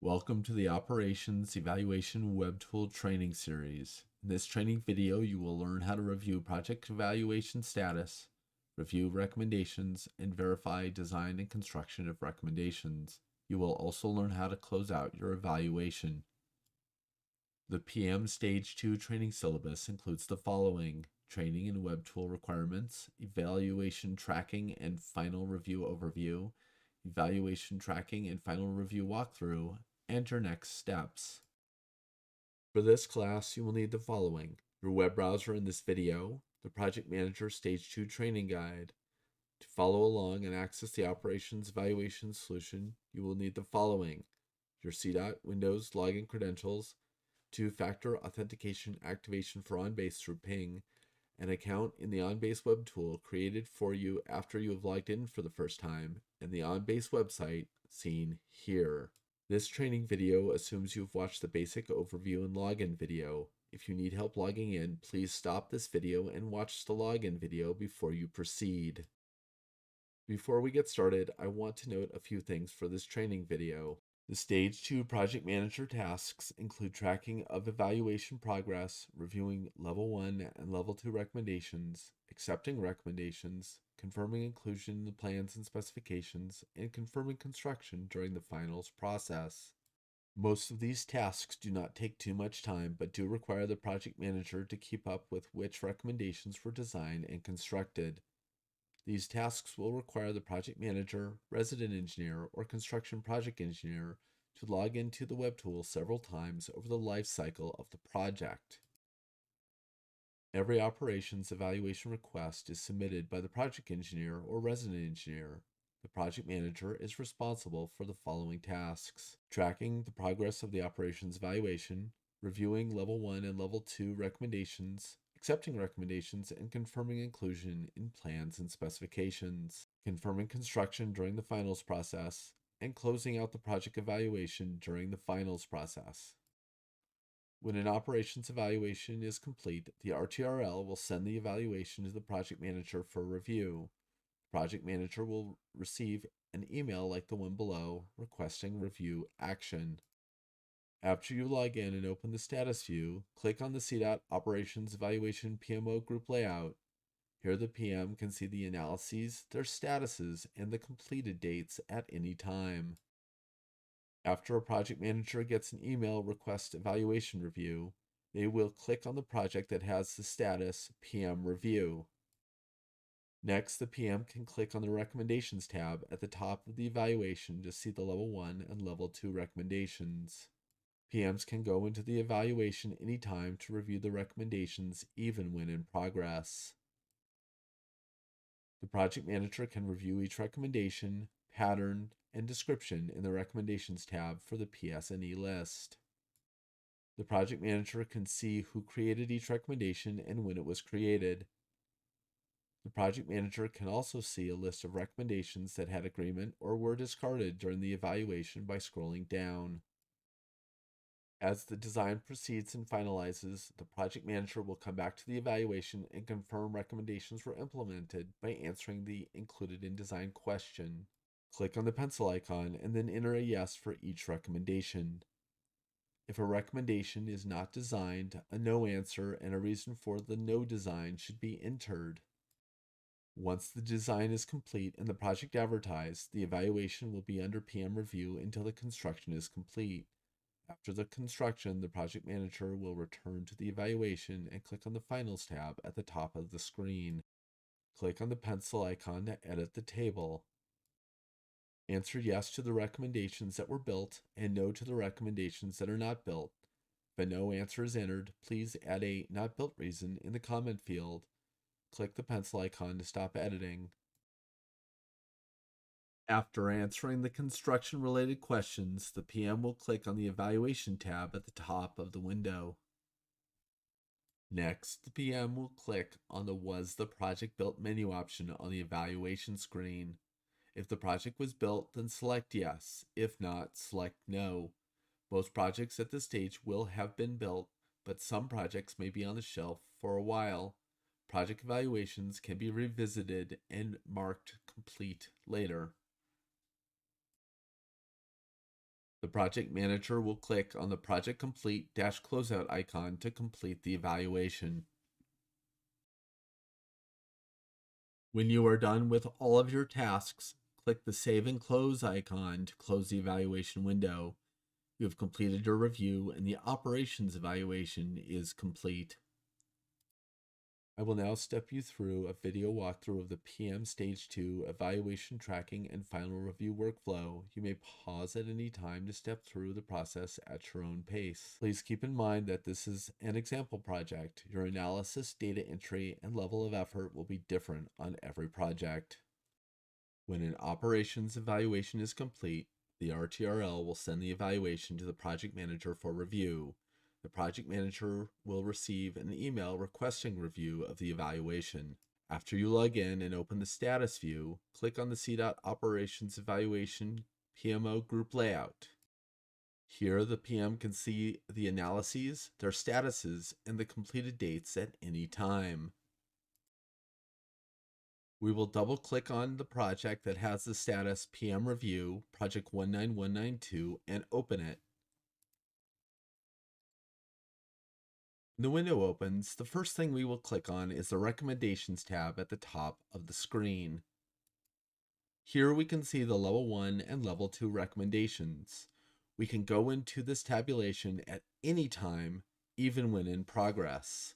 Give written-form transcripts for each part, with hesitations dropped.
Welcome to the Operations Evaluation Web Tool Training Series. In this training video, you will learn how to review project evaluation status, review recommendations, and verify design and construction of recommendations. You will also learn how to close out your evaluation. The PM Stage 2 training syllabus includes the following: training and web tool requirements, evaluation tracking and final review overview, evaluation tracking and final review walkthrough, and your next steps. For this class, you will need the following: your web browser in this video, the Project Manager Stage 2 training guide. To follow along and access the operations evaluation solution, you will need the following: your CDOT Windows login credentials, two-factor authentication activation for OnBase through Ping, an account in the OnBase web tool created for you after you have logged in for the first time, and the OnBase website seen here. This training video assumes you've watched the basic overview and login video. If you need help logging in, please stop this video and watch the login video before you proceed. Before we get started, I want to note a few things for this training video. The Stage 2 Project Manager tasks include tracking of evaluation progress, reviewing Level 1 and Level 2 recommendations, accepting recommendations, confirming inclusion in the plans and specifications, and confirming construction during the finals process. Most of these tasks do not take too much time, but do require the project manager to keep up with which recommendations were designed and constructed. These tasks will require the project manager, resident engineer, or construction project engineer to log into the web tool several times over the life cycle of the project. Every operations evaluation request is submitted by the project engineer or resident engineer. The project manager is responsible for the following tasks: tracking the progress of the operations evaluation, reviewing Level 1 and Level 2 recommendations, accepting recommendations and confirming inclusion in plans and specifications, confirming construction during the finals process, and closing out the project evaluation during the finals process. When an operations evaluation is complete, the RTRL will send the evaluation to the project manager for review. The project manager will receive an email like the one below requesting review action. After you log in and open the status view, click on the CDOT Operations Evaluation PMO group layout. Here the PM can see the analyses, their statuses, and the completed dates at any time. After a project manager gets an email request evaluation review, they will click on the project that has the status PM Review. Next, the PM can click on the Recommendations tab at the top of the evaluation to see the Level 1 and Level 2 recommendations. PMs can go into the evaluation anytime to review the recommendations, even when in progress. The project manager can review each recommendation, pattern, and description in the Recommendations tab for the PS&E list. The project manager can see who created each recommendation and when it was created. The project manager can also see a list of recommendations that had agreement or were discarded during the evaluation by scrolling down. As the design proceeds and finalizes, the project manager will come back to the evaluation and confirm recommendations were implemented by answering the Included in Design question. Click on the pencil icon and then enter a yes for each recommendation. If a recommendation is not designed, a no answer and a reason for the no design should be entered. Once the design is complete and the project advertised, the evaluation will be under PM review until the construction is complete. After the construction, the project manager will return to the evaluation and click on the Finals tab at the top of the screen. Click on the pencil icon to edit the table. Answer yes to the recommendations that were built and no to the recommendations that are not built. If a no answer is entered, please add a not built reason in the comment field. Click the pencil icon to stop editing. After answering the construction-related questions, the PM will click on the Evaluation tab at the top of the window. Next, the PM will click on the Was the Project Built menu option on the evaluation screen. If the project was built, then select Yes. If not, select No. Most projects at this stage will have been built, but some projects may be on the shelf for a while. Project evaluations can be revisited and marked complete later. The project manager will click on the Project Complete -closeout icon to complete the evaluation. When you are done with all of your tasks, click the Save and Close icon to close the evaluation window. You have completed your review and the operations evaluation is complete. I will now step you through a video walkthrough of the PM Stage 2 evaluation tracking and final review workflow. You may pause at any time to step through the process at your own pace. Please keep in mind that this is an example project. Your analysis, data entry, and level of effort will be different on every project. When an operations evaluation is complete, the RTRL will send the evaluation to the project manager for review. The project manager will receive an email requesting review of the evaluation. After you log in and open the status view, click on the CDOT Operations Evaluation PMO group layout. Here, the PM can see the analyses, their statuses, and the completed dates at any time. We will double click on the project that has the status PM Review, Project 19192, and open it. When the window opens, the first thing we will click on is the Recommendations tab at the top of the screen. Here we can see the Level 1 and Level 2 recommendations. We can go into this tabulation at any time, even when in progress.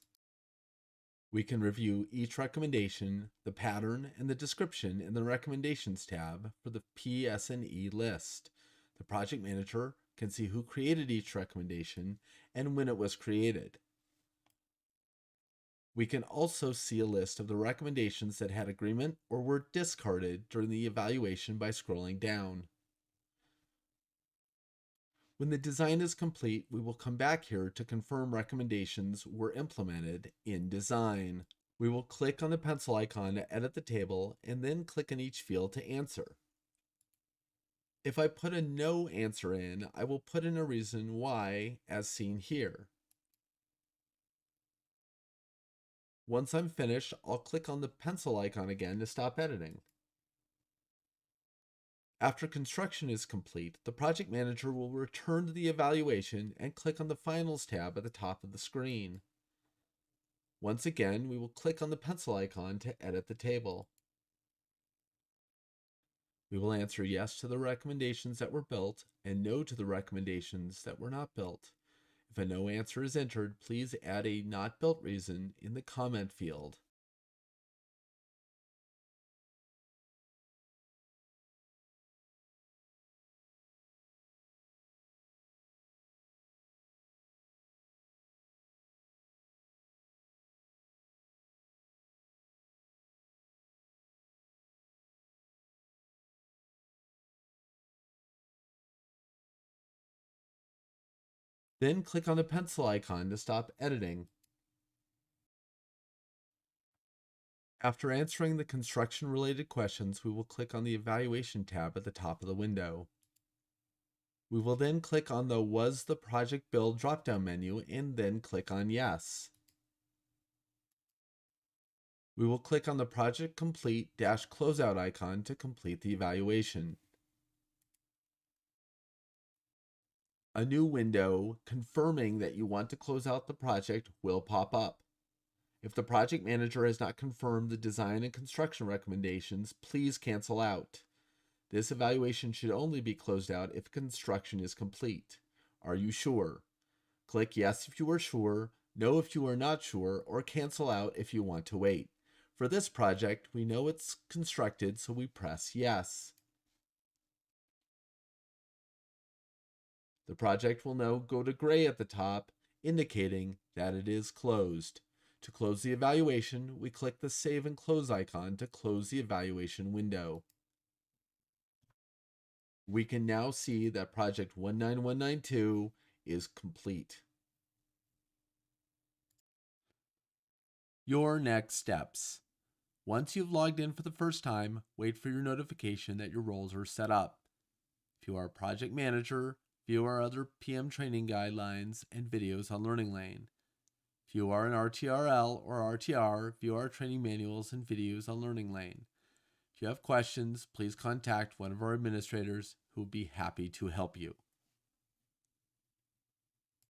We can review each recommendation, the pattern, and the description in the Recommendations tab for the PS&E list. The project manager can see who created each recommendation and when it was created. We can also see a list of the recommendations that had agreement or were discarded during the evaluation by scrolling down. When the design is complete, we will come back here to confirm recommendations were implemented in design. We will click on the pencil icon to edit the table and then click on each field to answer. If I put a no answer in, I will put in a reason why, as seen here. Once I'm finished, I'll click on the pencil icon again to stop editing. After construction is complete, the project manager will return to the evaluation and click on the Finals tab at the top of the screen. Once again, we will click on the pencil icon to edit the table. We will answer yes to the recommendations that were built and no to the recommendations that were not built. If a no answer is entered, please add a not built reason in the comment field. Then click on the pencil icon to stop editing. After answering the construction-related questions, we will click on the Evaluation tab at the top of the window. We will then click on the Was the Project Build drop-down menu and then click on Yes. We will click on the Project Complete -closeout icon to complete the evaluation. A new window confirming that you want to close out the project will pop up. If the project manager has not confirmed the design and construction recommendations, please cancel out. This evaluation should only be closed out if construction is complete. Are you sure? Click yes if you are sure, no if you are not sure, or cancel out if you want to wait. For this project, we know it's constructed, so we press yes. The project will now go to gray at the top, indicating that it is closed. To close the evaluation, we click the Save and Close icon to close the evaluation window. We can now see that Project 19192 is complete. Your next steps. Once you've logged in for the first time, wait for your notification that your roles are set up. If you are a project manager, view our other PM training guidelines and videos on Learning Lane. If you are an RTRL or RTR, view our training manuals and videos on Learning Lane. If you have questions, please contact one of our administrators who will be happy to help you.